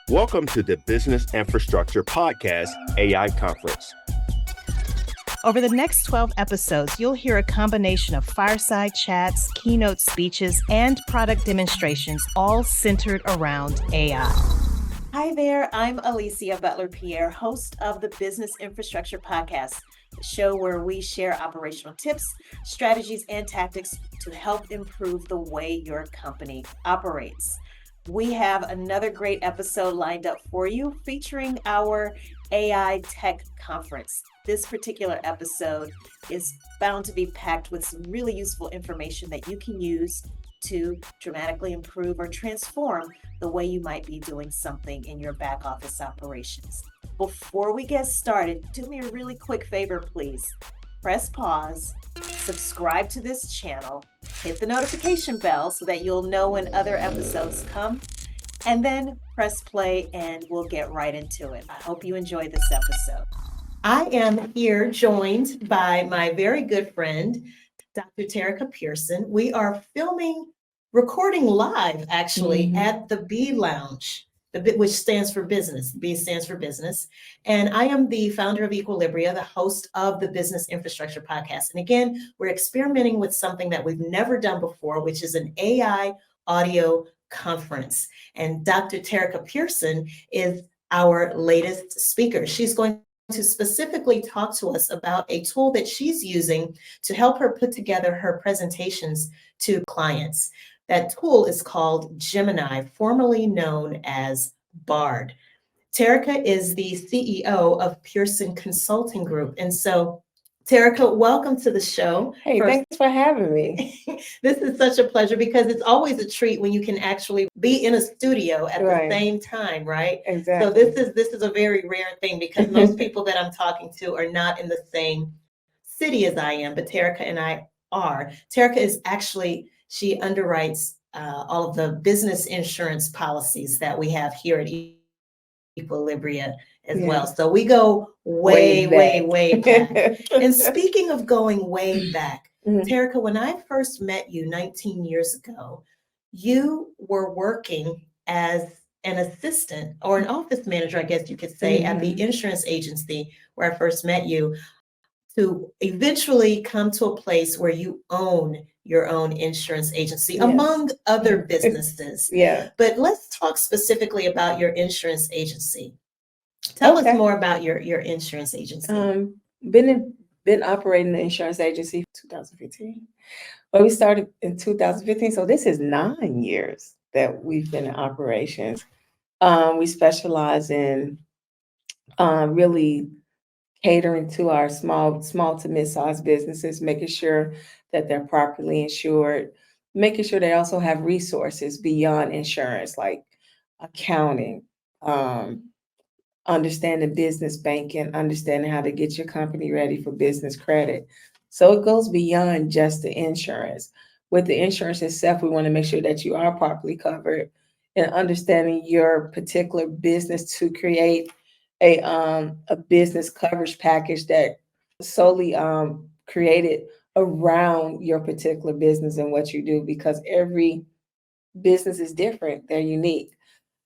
Welcome to the Business Infrastructure Podcast AI Conference. Over the next 12 episodes, you'll hear a combination of fireside chats, keynote speeches, and product demonstrations, all centered around AI. Hi there, I'm Alicia Butler-Pierre, host of the Business Infrastructure Podcast, a show where we share operational tips, strategies, and tactics to help improve the way your company operates. We have another great episode lined up for you featuring our AI Tech Conference. This particular episode is bound to be packed with some really useful information that you can use to dramatically improve or transform the way you might be doing something in your back office operations. Before we get started, do me a really quick favor, please. Press pause, subscribe to this channel, hit the notification bell so that you'll know when other episodes come, and then press play and we'll get right into it. I hope you enjoy this episode. I am here joined by my very good friend, Dr. Terica Pearson. We are recording live actually at the B Lounge, which stands for business. B stands for business. And I am the founder of Equilibria, the host of the Business Infrastructure Podcast. And again, we're experimenting with something that we've never done before, which is an AI audio conference. And Dr. Terica Pearson is our latest speaker. She's going to specifically talk to us about a tool that she's using to help her put together her presentations to clients. That tool is called Gemini, formerly known as Bard. Terica is the CEO of Pearson Consulting Group. And so, Terica, welcome to the show. Hey, thanks for having me. This is such a pleasure because it's always a treat when you can actually be in a studio at the same time, right? Exactly. So this is a very rare thing because most people that I'm talking to are not in the same city as I am, but Terica and I are. Terica is actually, she underwrites all of the business insurance policies that we have here at Equilibria as well. So we go way back. And speaking of going way back, Terica, when I first met you 19 years ago, you were working as an assistant or an office manager, I guess you could say, at the insurance agency where I first met you, to eventually come to a place where you own your own insurance agency, among other businesses. But let's talk specifically about your insurance agency. Tell us more about your insurance agency. Been operating the insurance agency 2015. But we started in 2015, so this is 9 years that we've been in operations. We specialize in really catering to our small to mid-sized businesses, making sure that they're properly insured, making sure they also have resources beyond insurance, like accounting, understanding business banking, understanding how to get your company ready for business credit. So it goes beyond just the insurance. With the insurance itself, we want to make sure that you are properly covered and understanding your particular business to create a business coverage package that solely created around your particular business and what you do, because every business is different. They're unique.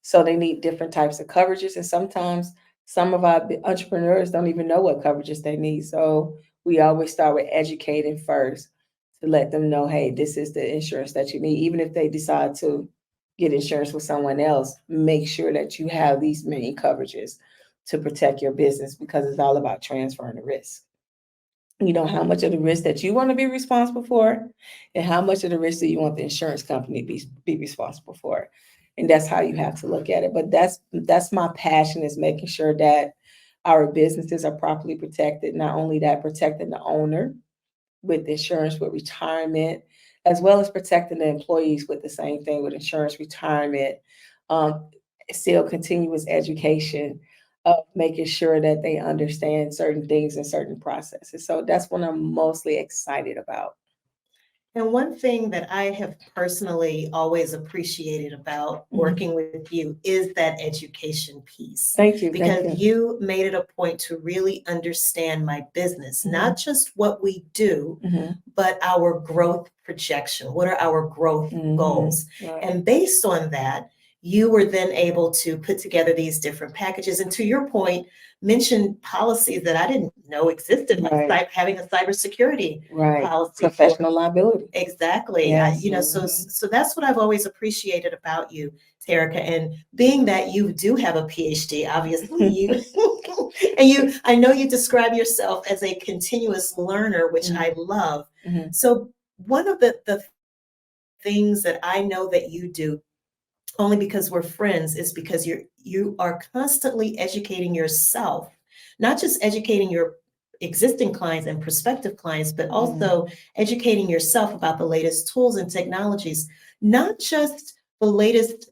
So they need different types of coverages. And sometimes some of our entrepreneurs don't even know what coverages they need. So we always start with educating first to let them know, hey, this is the insurance that you need. Even if they decide to get insurance with someone else, make sure that you have these many coverages to protect your business, because it's all about transferring the risk. You know, how much of the risk that you want to be responsible for and how much of the risk do you want the insurance company to be responsible for. And that's how you have to look at it. But that's my passion, is making sure that our businesses are properly protected. Not only that, protecting the owner with insurance, with retirement, as well as protecting the employees with the same thing, with insurance, retirement, still continuous education of making sure that they understand certain things and certain processes. So that's what I'm mostly excited about. And one thing that I have personally always appreciated about working with you is that education piece. Thank you. Because you made it a point to really understand my business, not just what we do, but our growth projection. What are our growth goals? Right. And based on that, you were then able to put together these different packages. And to your point, mention policies that I didn't know existed, like Right. having a cybersecurity Right. policy. Professional liability. Exactly. Yes. So that's what I've always appreciated about you, Terica. And being that you do have a PhD, obviously you and I know you describe yourself as a continuous learner, which I love. Mhm. So one of the things that I know that you do, only because we're friends, is because you are constantly educating yourself, not just educating your existing clients and prospective clients, but also educating yourself about the latest tools and technologies, not just the latest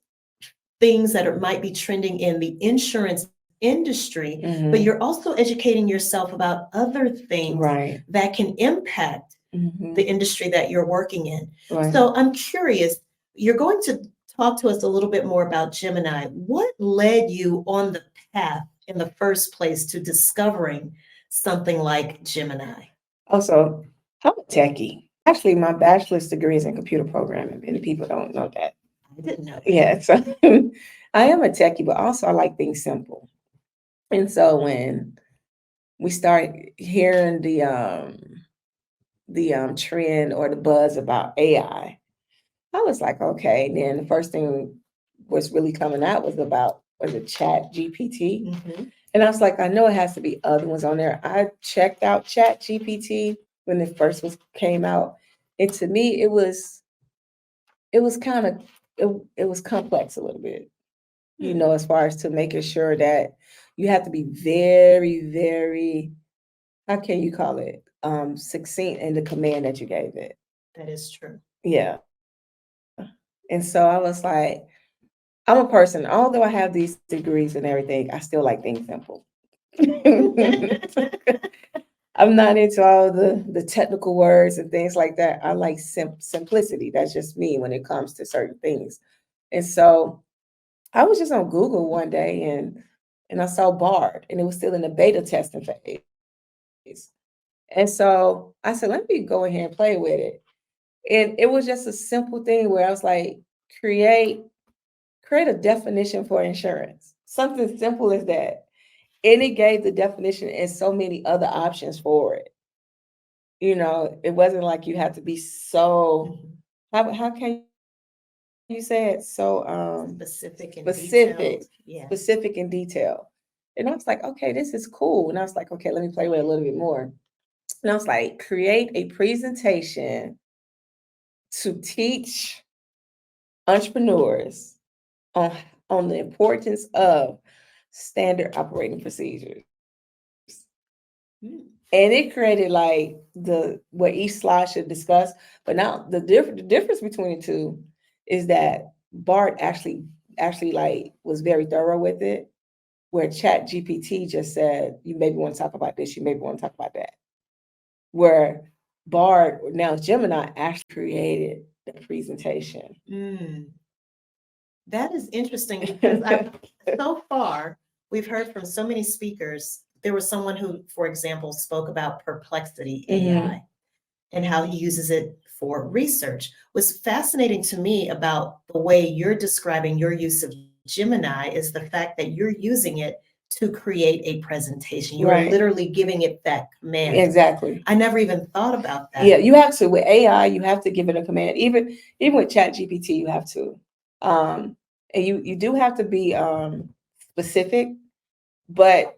things that might be trending in the insurance industry, but you're also educating yourself about other things Right. that can impact the industry that you're working in. Right. So I'm curious, you're going to talk to us a little bit more about Gemini. What led you on the path in the first place to discovering something like Gemini? Also, I'm a techie. Actually, my bachelor's degree is in computer programming. Many people don't know that. I didn't know that. Yeah, so I am a techie, but also I like things simple. And so when we start hearing the trend or the buzz about AI, I was like, okay. And then the first thing was really coming out was it Chat GPT? And I was like, I know it has to be other ones on there. I checked out Chat GPT when it first came out. And to me, it was kind of it was complex a little bit, as far as to making sure that you have to be very, very, how can you call it, succinct in the command that you gave it. That is true. Yeah. And so I was like, I'm a person, although I have these degrees and everything, I still like things simple. I'm not into all the technical words and things like that. I like simplicity. That's just me when it comes to certain things. And so I was just on Google one day and I saw Bard, and it was still in the beta testing phase. And so I said, let me go ahead and play with it. And it was just a simple thing where I was like, create a definition for insurance. Something simple as that. And it gave the definition and so many other options for it. It wasn't like you had to be so, how can you say it? So Specific and specific, detailed. Yeah. specific in detail. And I was like, okay, this is cool. And I was like, okay, let me play with it a little bit more. And I was like, create a presentation to teach entrepreneurs on the importance of standard operating procedures. And it created like what each slide should discuss. But now the difference between the two is that Bart actually like was very thorough with it, where Chat GPT just said, you maybe want to talk about this, you maybe want to talk about that. Where Bard, now Gemini, actually created the presentation. That is interesting because so far we've heard from so many speakers. There was someone who, for example, spoke about Perplexity AI and how he uses it for research. What's fascinating to me about the way you're describing your use of Gemini is the fact that you're using it to create a presentation. You're Right. literally giving it that command. Exactly. I never even thought about that. Yeah, you have to. With AI, you have to give it a command. Even with Chat GPT, you have to. And you do have to be specific, but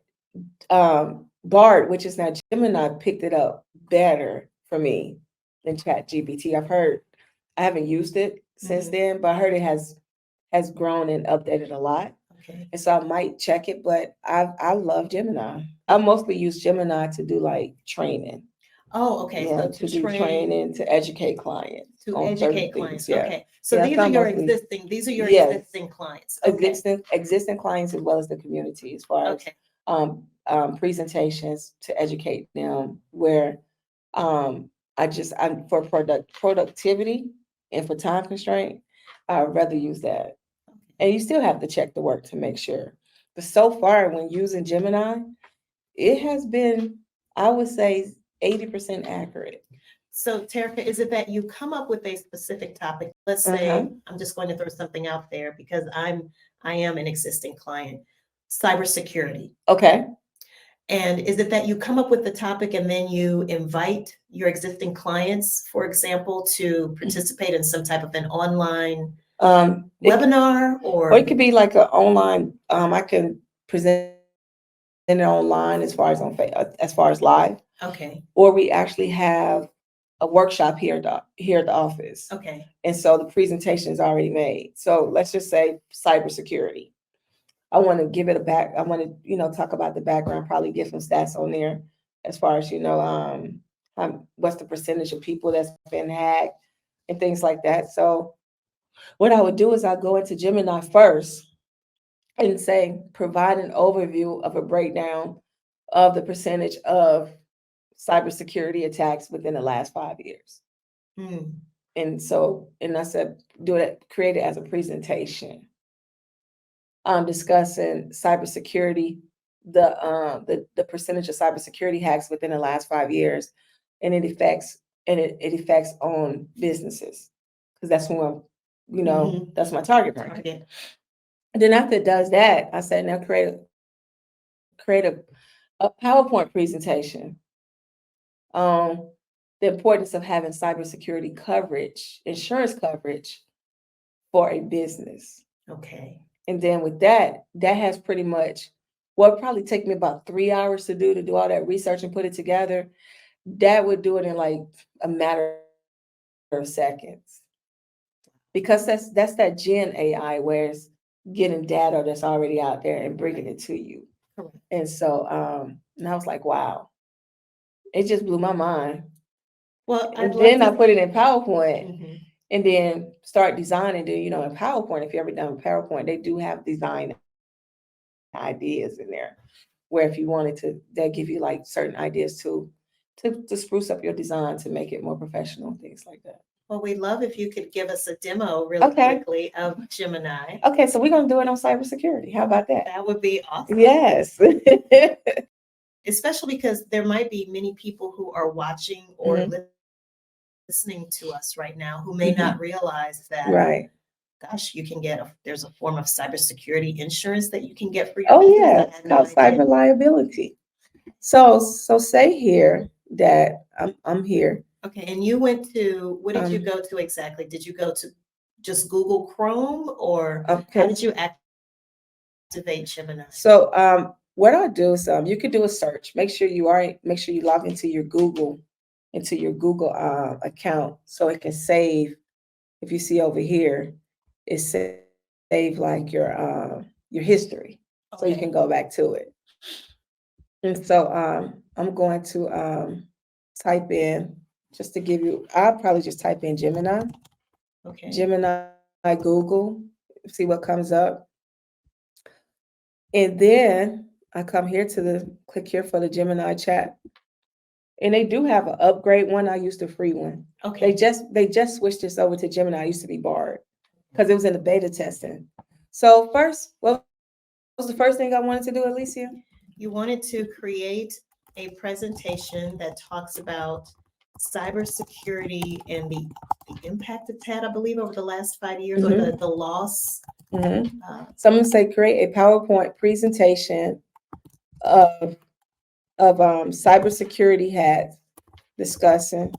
Bard, which is now Gemini, picked it up better for me than Chat GPT. I haven't used it since then, but I heard it has grown and updated a lot. Okay. And so I might check it, but I love Gemini. I mostly use Gemini to do like training. Oh, okay. Yeah, So to do training, to educate clients. To on educate certain clients. things. Yeah. Okay. So Yeah, these so are your mostly- Yes. existing clients. Okay. Existing clients as well as the community, as far as Okay. presentations to educate them, where I'm for productivity and for time constraint, I'd rather use that. And you still have to check the work to make sure. But so far, when using Gemini, it has been, I would say, 80% accurate. So Terica, is it that you come up with a specific topic, let's Uh-huh. say, I'm just going to throw something out there because I am an existing client, cybersecurity. Okay. And is it that you come up with the topic and then you invite your existing clients, for example, to participate in some type of an online webinar, or it could be like an online, I can present it online as far as live, okay, or we actually have a workshop here at the office. okay, And so the presentation is already made. So let's just say cybersecurity. I want to give it I want to, talk about the background, probably get some stats on there as far as, what's the percentage of people that's been hacked and things like that. So what I would do is I'd go into Gemini first and say, provide an overview of a breakdown of the percentage of cybersecurity attacks within the last 5 years. Hmm. And I said, create it as a presentation. Discussing cybersecurity, the percentage of cybersecurity hacks within the last 5 years, and it affects on businesses, because that's who I'm, that's my target market. Okay. And then after it does that, I said, now create a PowerPoint presentation on the importance of having cybersecurity coverage, insurance coverage for a business. Okay. And then with that has pretty much, well, it'd probably take me about 3 hours to do all that research and put it together. That would do it in like a matter of seconds. Because that's that Gen AI, where it's getting data that's already out there and bringing it to you. Correct. And so, and I was like, wow, it just blew my mind. Well, and then I put it in PowerPoint. Mm-hmm. And then start designing. In PowerPoint, if you ever done PowerPoint, they do have design ideas in there, where if you wanted to, they give you like certain ideas to spruce up your design to make it more professional, things like that. Well, we'd love if you could give us a demo really quickly of Gemini. Okay, so we're gonna do it on cybersecurity. How about that? That would be awesome. Yes. Especially because there might be many people who are watching or listening to us right now who may not realize that, right, gosh, you can there's a form of cybersecurity insurance that you can get for your business. Yeah, it's called cyber liability. So say here that I'm here. Okay, and you went to, what did you go to exactly? Did you go to just Google Chrome, or how did you activate Gemini? So what I'll do is you could do a search. Make sure you log into your Google account, so it can save. If you see over here, it save like your history, so you can go back to it. And so I'm going to type in, just to give you, I'll probably just type in Gemini. Okay. Gemini Google, see what comes up. And then I come here click here for the Gemini chat. And they do have an upgrade one. I used the free one. Okay. They just switched this over to Gemini. It used to be Bard because it was in the beta testing. So first, what was the first thing I wanted to do, Alicia? You wanted to create a presentation that talks about cybersecurity and the impact it's had, I believe, over the last 5 years, or the loss. So I'm going to say create a PowerPoint presentation of cybersecurity hacks, discussing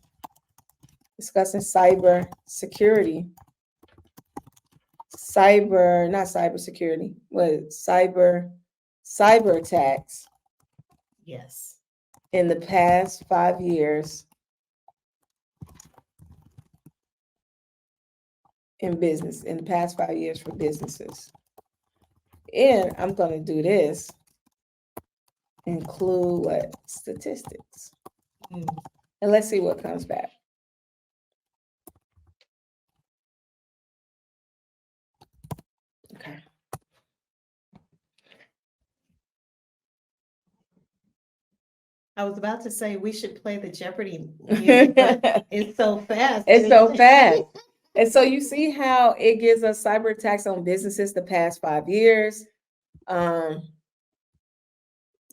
cyber security, not cybersecurity, but cyber attacks. Yes. In the past 5 years in business, in the past 5 years for businesses. And I'm going to do this, include what? Statistics. And let's see what comes back. Okay. I was about to say we should play the Jeopardy music, but it's so fast. It's so fast. And so you see how it gives us cyber attacks on businesses the past 5 years.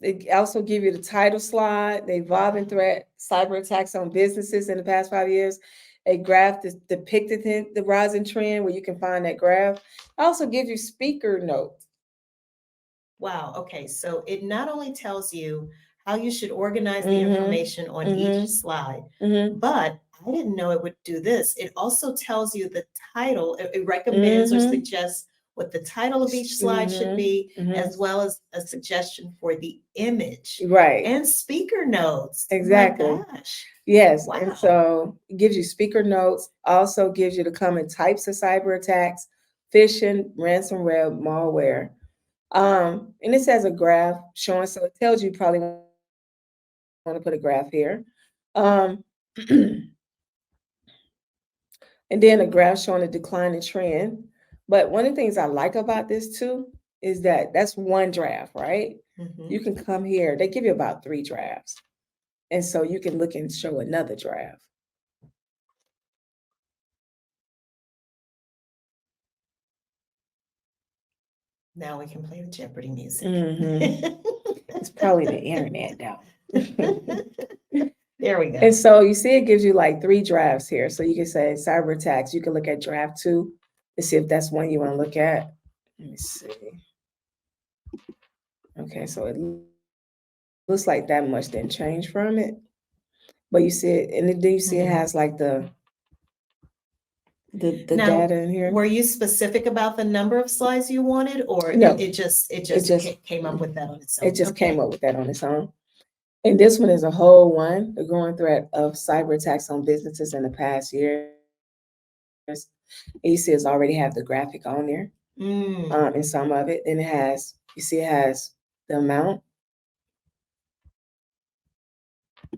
It also give you the title slide, the evolving threat, cyber attacks on businesses in the past 5 years. a graph that's depicted in the rising trend where you can find that graph. It also gives you speaker notes. Wow. Okay. So it not only tells you how you should organize the Mhm. information on Mhm. each slide, Mhm. but I didn't know it would do this. It also tells you the title. It recommends or Mhm. suggests what the title of each slide should be, Mhm. as well as a suggestion for the image Right. and speaker notes. Exactly. My gosh. Yes. Wow. And so it gives you speaker notes, also gives you the common types of cyber attacks, phishing, ransomware, malware. And this has a graph showing, so it tells you probably want to put a graph here. Um, and then a graph showing a declining trend. But one of the things I like about this too is that that's one draft, right? Mhm. You can come here, they give you about 3 drafts. And so you can look and show another draft. Now we can play the Jeopardy music. Mhm. It's probably the internet though. There we go. And so you see, it gives you like 3 drafts here. So you can say cyber attacks. You can look at draft 2 to see if that's one you want to look at. Let me see. Okay, so it looks like that much didn't change from it. But you see it, and then you see it has like the Now, data in here. were you specific about the number of slides you wanted, or No. it just came up with that on its own? It just Okay. came up with that on its own. And this one is a whole one, the growing threat of cyber attacks on businesses in the past years. And you see it's already have the graphic on there, in some of it. And it has, you see it has the amount.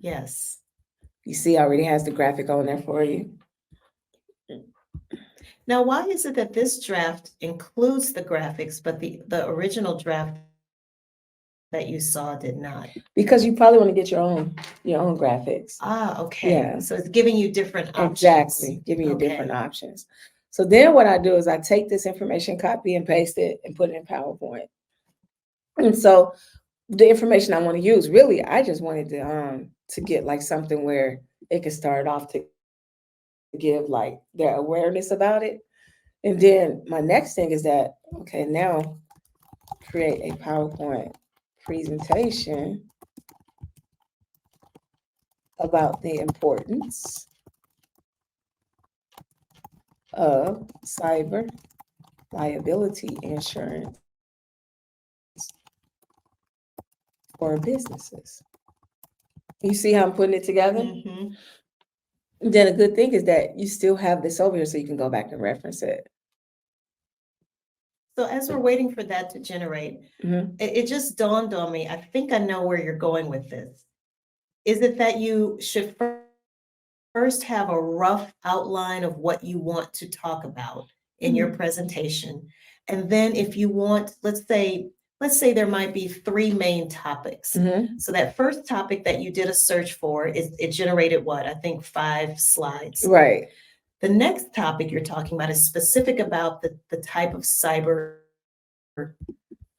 Yes. You see it already has the graphic on there for you. Now, why is it that this draft includes the graphics, but the original draft that you saw did not? Because you probably want to get your own graphics. Ah, okay. Yeah. So it's giving you different options. Exactly, giving you different options. So then what I do is I take this information, copy and paste it, and put it in PowerPoint. And so the information I want to use, really, I just wanted to get like something where it could start off to give like their awareness about it. And then my next thing is that, okay, now create a PowerPoint presentation about the importance of cyber liability insurance for businesses. You see how I'm putting it together? Mhm. Then a good thing is that you still have this over here so you can go back and reference it. So as we're waiting for that to generate, Mhm. it just dawned on me. I think I know where you're going with this. Is it that you should first have a rough outline of what you want to talk about in your presentation? And then if you want, let's say there might be 3 main topics. Mhm. So that first topic that you did a search for, it generated what? I think 5 slides. Right. The next topic you're talking about is specific about the type of cyber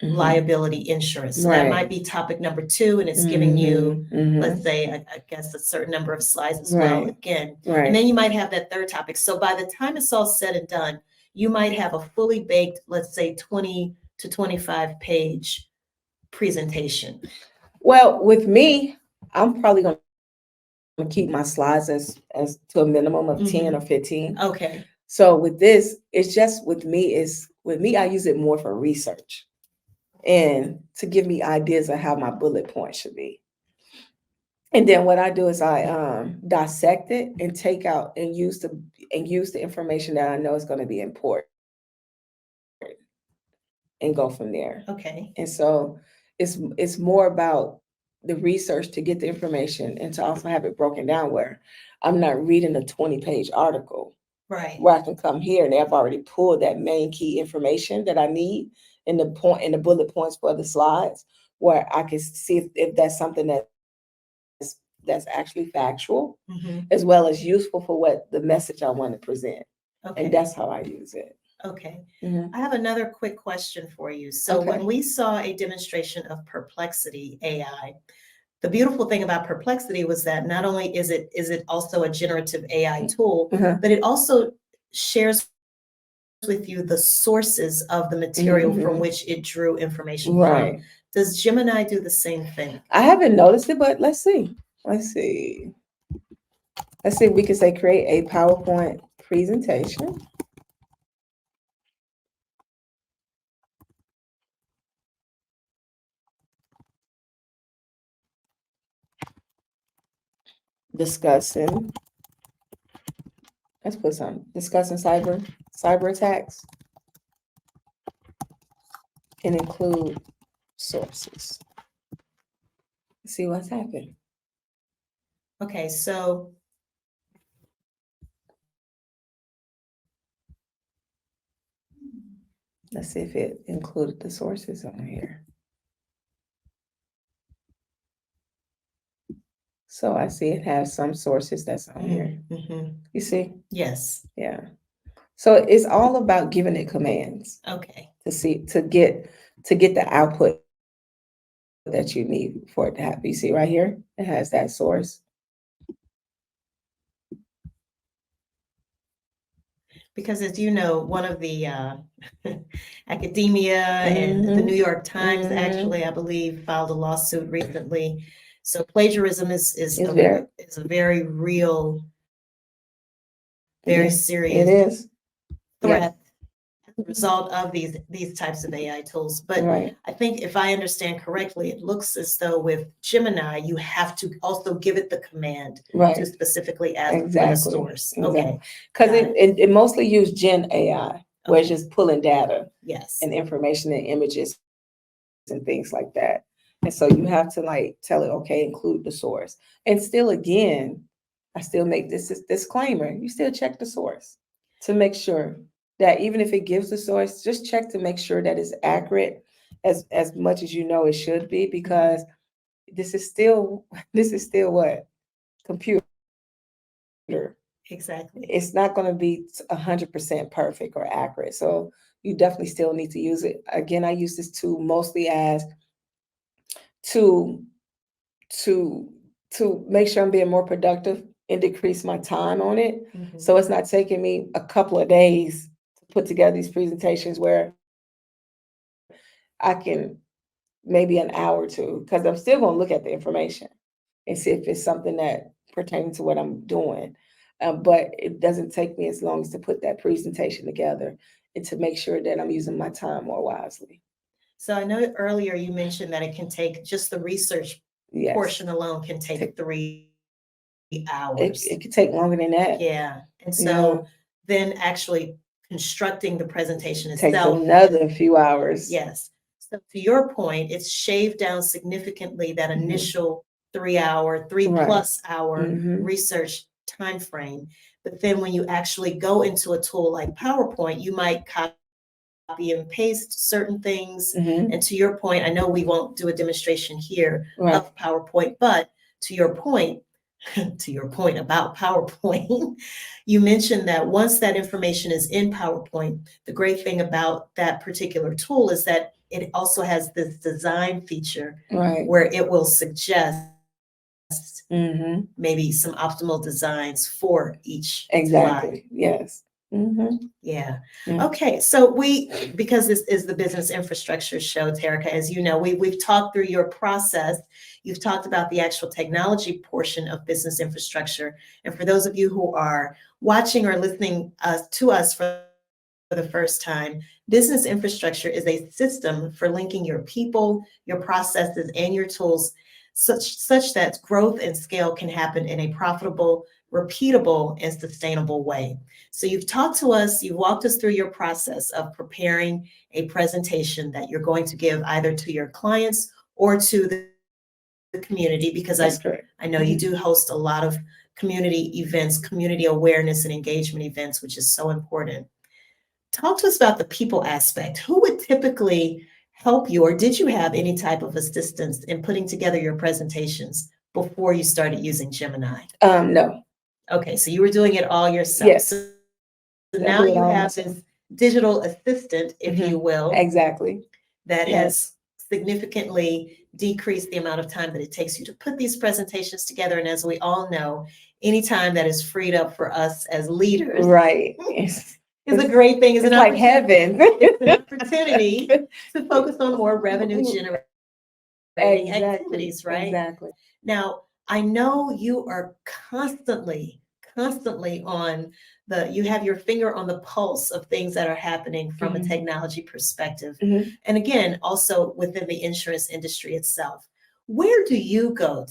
liability insurance. So that might be topic number 2, and it's giving you, let's say, I guess a certain number of slides as well again. And then you might have that third topic. So by the time it's all said and done, you might have a fully baked, let's say 20 to 25 page presentation. Well, with me, I'm probably going to keep my slides as to a minimum of 10 or 15. Okay. So with this, it's just with me, I use it more for research and to give me ideas of how my bullet points should be. And then what I do is I dissect it and take out and use the information that I know is going to be important and go from there. Okay. And so it's more about the research to get the information and to also have it broken down where I'm not reading a 20-page article. Right. Where I can come here and they've already pulled that main key information that I need in the bullet points for the slides, where I can see if that's something that's actually factual, as well as useful for what the message I want to present. Okay. And that's how I use it. Okay. Mhm. I have another quick question for you. So Okay. when we saw a demonstration of Perplexity AI, the beautiful thing about Perplexity was that not only is it also a generative AI tool, but it also shares with you the sources of the material from which it drew information from. Does Gemini do the same thing? I haven't noticed it, but let's see. Let's see. We can say create a PowerPoint presentation. Discussing. Let's put some discussing cyber attacks and include sources. Let's see what's happened. Okay, so let's see if it included the sources on here. So I see it has some sources that's on here. You see? Yes. Yeah. So it's all about giving it commands. Okay. To get the output that you need for it to happen. You see right here? It has that source. Because as you know, one of the academia and the New York Times actually, I believe, filed a lawsuit recently. So plagiarism is a very real, very serious threat as a result of these types of AI tools. But I think if I understand correctly, it looks as though with Gemini, you have to also give it the command to specifically ask for the source. Okay. Because it mostly used Gen AI, where it's just pulling data and information and images and things like that. And so you have to like tell it, okay, include the source. And still, again, I still make this disclaimer. You still check the source to make sure that even if it gives the source, just check to make sure that it's accurate as much as you know it should be, because this is still what? Computer. Exactly. It's not going to be 100% perfect or accurate. So you definitely still need to use it. Again, I use this tool mostly as to make sure I'm being more productive and decrease my time on it. So it's not taking me a couple of days to put together these presentations, where I can maybe an hour or two, because I'm still going to look at the information and see if it's something that pertains to what I'm doing. But it doesn't take me as long as to put that presentation together and to make sure that I'm using my time more wisely. So I know earlier you mentioned that it can take, just the research portion alone can take 3 hours. It could take longer than that. Yeah. And so then actually constructing the presentation itself takes another few hours. Yes. So to your point, it's shaved down significantly that initial 3 plus hour research time frame. But then when you actually go into a tool like PowerPoint, you might copy and paste certain things. And to your point, I know we won't do a demonstration here of PowerPoint, but to your point about PowerPoint, you mentioned that once that information is in PowerPoint, the great thing about that particular tool is that it also has this design feature where it will suggest maybe some optimal designs for each slide. Yes. Yeah. Okay. So because this is the business infrastructure show, Terica, as you know, we've talked through your process. You've talked about the actual technology portion of business infrastructure. And for those of you who are watching or listening to us for the first time, business infrastructure is a system for linking your people, your processes, and your tools such that growth and scale can happen in a profitable, repeatable, and sustainable way. So you've talked to us, you've walked us through your process of preparing a presentation that you're going to give either to your clients or to the community, because I know you do host a lot of community events, community awareness and engagement events, which is so important. Talk to us about the people aspect. Who would typically help you, or did you have any type of assistance in putting together your presentations before you started using Gemini? No. Okay, so you were doing it all yourself. Yes. So now you have this digital assistant, if you will. Exactly. That has significantly decrease the amount of time that it takes you to put these presentations together. And as we all know, any time that is freed up for us as leaders, right. is a great thing. It's like heaven. It's an opportunity to focus on more revenue generating activities, right? Exactly. Now, I know you are constantly on you have your finger on the pulse of things that are happening from a technology perspective. And again, also within the insurance industry itself. Where do you go,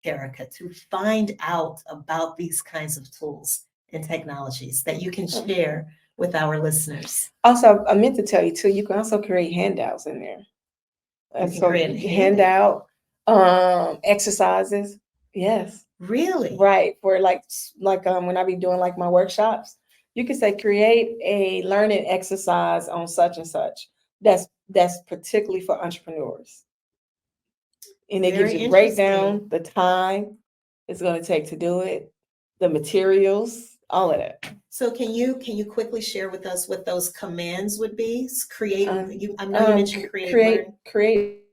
Terica, to find out about these kinds of tools and technologies that you can share with our listeners? Also, I meant to tell you too, you can also create handouts in there. You can create a handout, exercises. Yes. Really? Right. For like when I be doing like my workshops, you can say create a learning exercise on such and such. That's particularly for entrepreneurs. And it gives you a breakdown, the time it's going to take to do it, the materials, all of that. So can you quickly share with us what those commands would be? Create. I know you mentioned create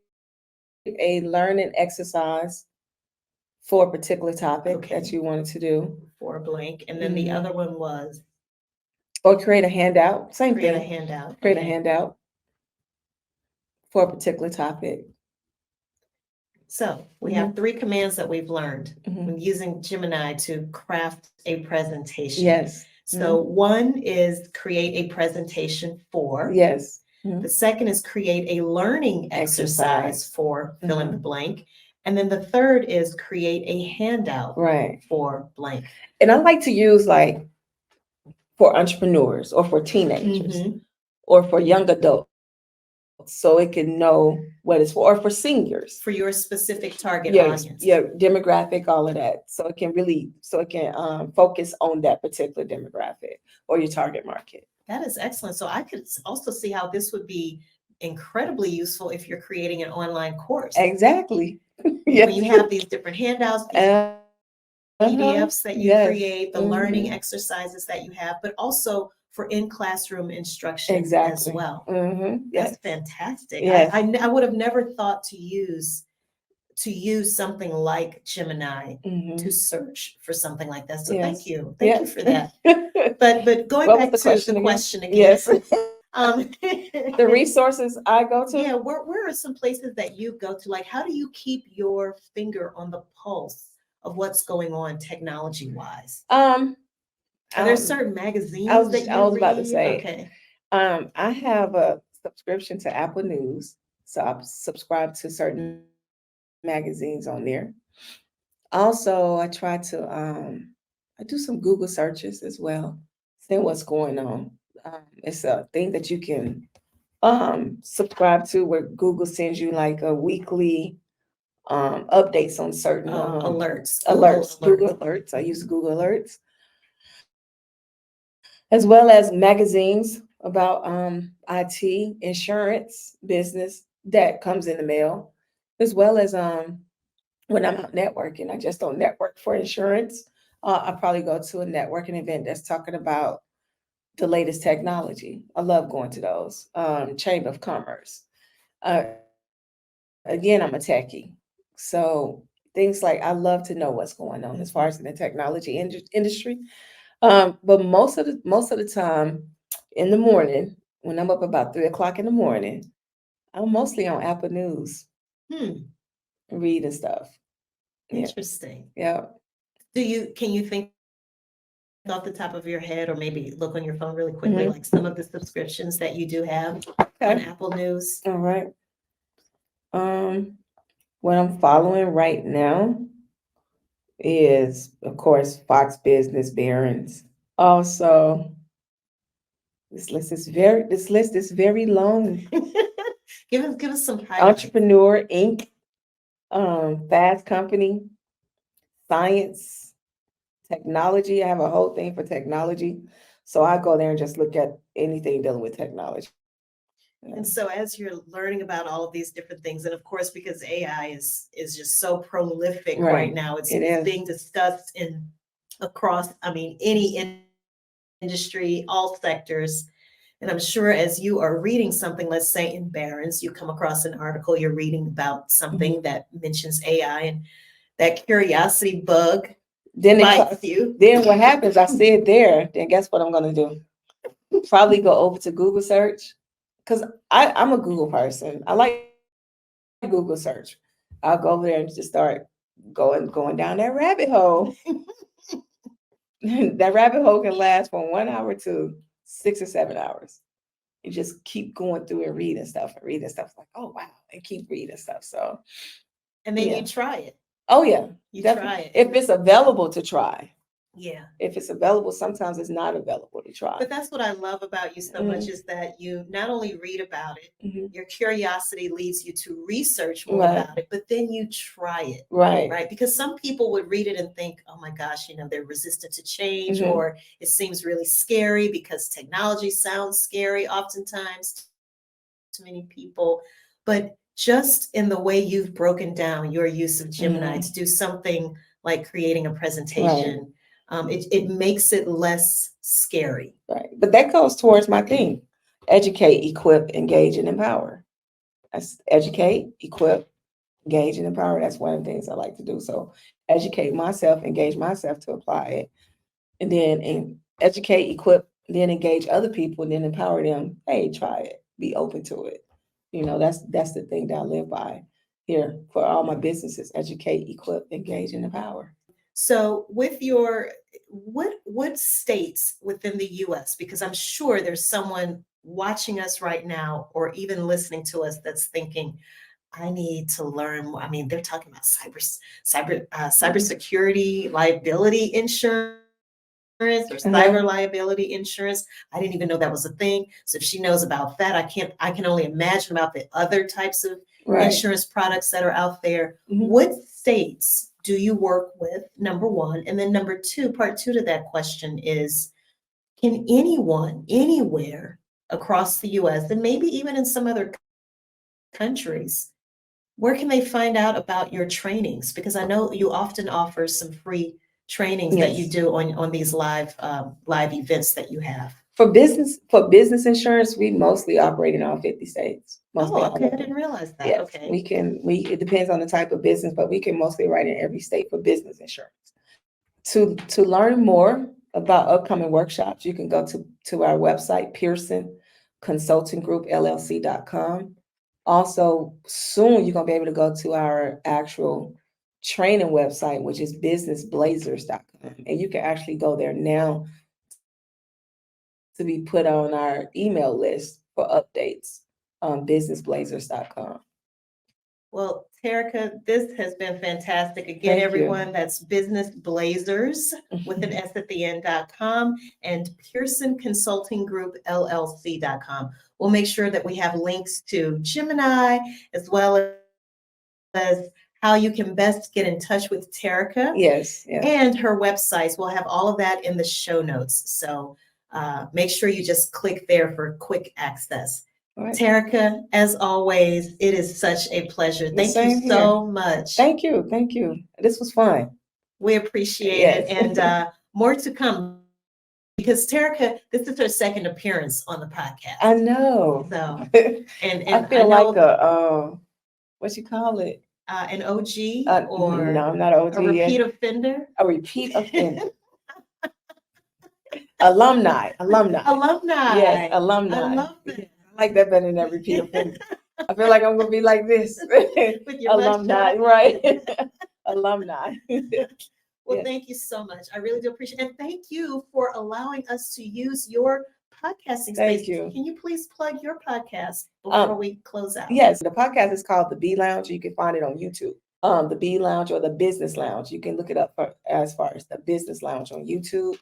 a learning exercise for a particular topic that you wanted to do. For a blank. And then the other one was? Or create a handout. Same thing. Create a handout. Create a handout for a particular topic. So we have 3 commands that we've learned when using Gemini to craft a presentation. Yes. So one is create a presentation for. Yes. The second is create a learning exercise for fill in the blank. And then the third is create a handout for blank. And I like to use like for entrepreneurs or for teenagers or for young adults, so it can know what it's for, or for seniors. For your specific target audience. Yeah, demographic, all of that. So it can focus on that particular demographic or your target market. That is excellent. So I could also see how this would be incredibly useful if you're creating an online course. Exactly. When you have these different handouts, PDFs that you create, the learning exercises that you have, but also for in-classroom instruction as well. That's fantastic. Yes. I would have never thought to use something like Gemini to search for something like that. So thank you for that. But going back to the question again. Yes. The resources I go to. Yeah, where are some places that you go to? Like, how do you keep your finger on the pulse of what's going on technology wise? Are there certain magazines I was about to say. Okay. I have a subscription to Apple News, so I subscribe to certain magazines on there. Also, I try to I do some Google searches as well, seeing what's going on. It's a thing that you can subscribe to where Google sends you like a weekly updates on certain alerts. Google alerts. I use Google Alerts, as well as magazines about IT, insurance, business that comes in the mail, as well as when I'm out networking. I just don't network for insurance. I probably go to a networking event that's talking about the latest technology. I love going to those. Chamber of Commerce. Again, I'm a techie. So things like I love to know what's going on as far as in the technology industry. But most of the time in the morning, when I'm up about 3:00 in the morning, I'm mostly on Apple News, reading stuff. Interesting. Yeah. Can you think off the top of your head, or maybe look on your phone really quickly, like some of the subscriptions that you do have on Apple News? All right. What I'm following right now is, of course, Fox Business, Barron's. Also, this list is very long. Give us some highlights. Entrepreneur Inc., Fast Company, Science, Technology. I have a whole thing for technology, so I go there and just look at anything dealing with technology. And so as you're learning about all of these different things, and of course, because AI is just so prolific right now, it's being discussed across any industry, all sectors. And I'm sure as you are reading something, let's say in Barron's, you come across an article, you're reading about something that mentions AI, and that curiosity bug bites you. Then what happens, I see it there, then guess what I'm going to do? Probably go over to Google search, because I'm a Google person. I like Google search. I'll go over there and just start going down that rabbit hole. That rabbit hole can last from 1 hour to 6 or 7 hours. You just keep going through and reading stuff. Like, oh wow, and keep reading stuff. So, and then you try it. Oh yeah, you try it if it's available to try. Yeah. If it's available, sometimes it's not available to try. But that's what I love about you so much, is that you not only read about it, your curiosity leads you to research more about it, but then you try it. Right. Because some people would read it and think, oh my gosh, they're resistant to change, or it seems really scary because technology sounds scary oftentimes to many people. But just in the way you've broken down your use of Gemini to do something like creating a presentation, it makes it less scary. Right. But that goes towards my thing: educate, equip, engage, and empower. That's educate, equip, engage, and empower. That's one of the things I like to do. So educate myself, engage myself to apply it, and then educate, equip, then engage other people, and then empower them. Hey, try it. Be open to it. That's the thing that I live by here for all my businesses: educate, equip, engage, and empower. So with your, what states within the US, because I'm sure there's someone watching us right now or even listening to us that's thinking, I need to learn more. I mean, they're talking about cybersecurity liability insurance or cyber liability insurance. I didn't even know that was a thing. So if she knows about that, I can only imagine about the other types of insurance products that are out there. What states do you work with, number one? And then number two, part two to that question is, can anyone, anywhere across the US, and maybe even in some other countries, where can they find out about your trainings? Because I know you often offer some free trainings that you do on these live events that you have. For business insurance, we mostly operate in all 50 states. Mostly okay. I didn't realize that. Yes, okay. It depends on the type of business, but we can mostly write in every state for business insurance. To learn more about upcoming workshops, you can go to our website, Pearson Consulting Group LLC.com. Also, soon you're going to be able to go to our actual training website, which is businessblazers.com. And you can actually go there now to be put on our email list for updates on businessblazers.com. Well, Terica, this has been fantastic. Again, everyone, that's Business Blazers with an S at the end.com and Pearson Consulting Group LLC.com. We'll make sure that we have links to Gemini as well as how you can best get in touch with Terica. Yes. And her websites. We'll have all of that in the show notes. So make sure you just click there for quick access. Right. Terica, as always, it is such a pleasure. Thank you so much. Thank you. This was fun. We appreciate it. And more to come, because Terica, this is her second appearance on the podcast. I know. So, and I feel like what you call it? An OG or no, I'm not an OG. A repeat offender. A repeat offender. Alumni. Yes, alumni. I love that. I like that better than a repeat offender. I feel like I'm gonna be like this. With your alumni, right? Alumni. Well, thank you so much. I really do appreciate it. And thank you for allowing us to use your podcasting space. Thank you. Can you please plug your podcast before we close out? Yes, the podcast is called The Bee Lounge. You can find it on YouTube. The Bee Lounge or the Business Lounge. You can look it up as far as the Business Lounge on YouTube.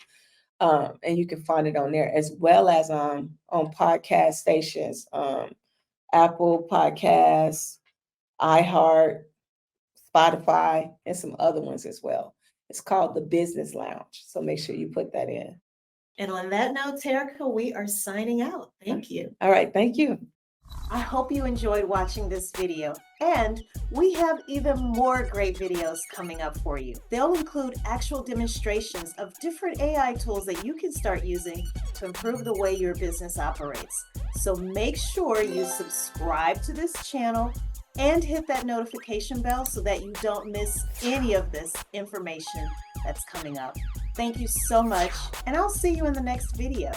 And you can find it on there, as well as on podcast stations, Apple Podcasts, iHeart, Spotify, and some other ones as well. It's called the Business Lounge. So make sure you put that in. And on that note, Terica, we are signing out. Thank you. All right. Thank you. I hope you enjoyed watching this video. And we have even more great videos coming up for you. They'll include actual demonstrations of different AI tools that you can start using to improve the way your business operates. So make sure you subscribe to this channel and hit that notification bell so that you don't miss any of this information that's coming up. Thank you so much, and I'll see you in the next video.